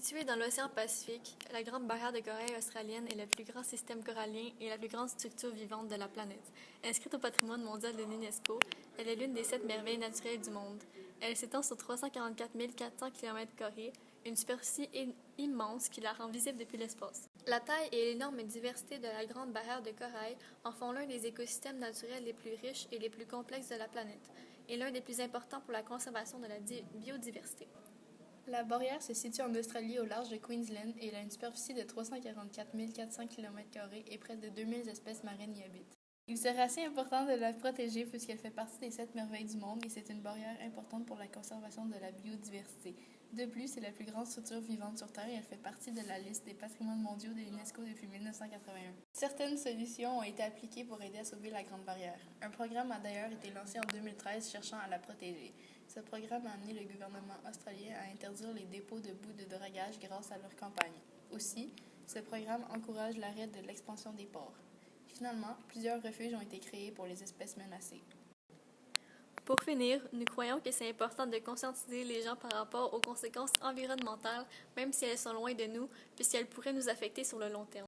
Située dans l'océan Pacifique, la Grande Barrière de corail australienne est le plus grand système corallien et la plus grande structure vivante de la planète. Inscrite au patrimoine mondial de l'UNESCO, elle est l'une des 7 merveilles naturelles du monde. Elle s'étend sur 344 400 km², une superficie immense qui la rend visible depuis l'espace. La taille et l'énorme diversité de la Grande Barrière de corail en font l'un des écosystèmes naturels les plus riches et les plus complexes de la planète, et l'un des plus importants pour la conservation de la biodiversité. La barrière se situe en Australie au large de Queensland et elle a une superficie de 344 400 km² et près de 2000 espèces marines y habitent. Il serait assez important de la protéger puisqu'elle fait partie des 7 merveilles du monde et c'est une barrière importante pour la conservation de la biodiversité. De plus, c'est la plus grande structure vivante sur Terre et elle fait partie de la liste des patrimoines mondiaux de l'UNESCO depuis 1981. Certaines solutions ont été appliquées pour aider à sauver la Grande Barrière. Un programme a d'ailleurs été lancé en 2013 cherchant à la protéger. Ce programme a amené le gouvernement australien à interdire les dépôts de boues de dragage grâce à leur campagne. Aussi, ce programme encourage l'arrêt de l'expansion des ports. Finalement, plusieurs refuges ont été créés pour les espèces menacées. Pour finir, nous croyons que c'est important de conscientiser les gens par rapport aux conséquences environnementales, même si elles sont loin de nous, puisqu'elles pourraient nous affecter sur le long terme.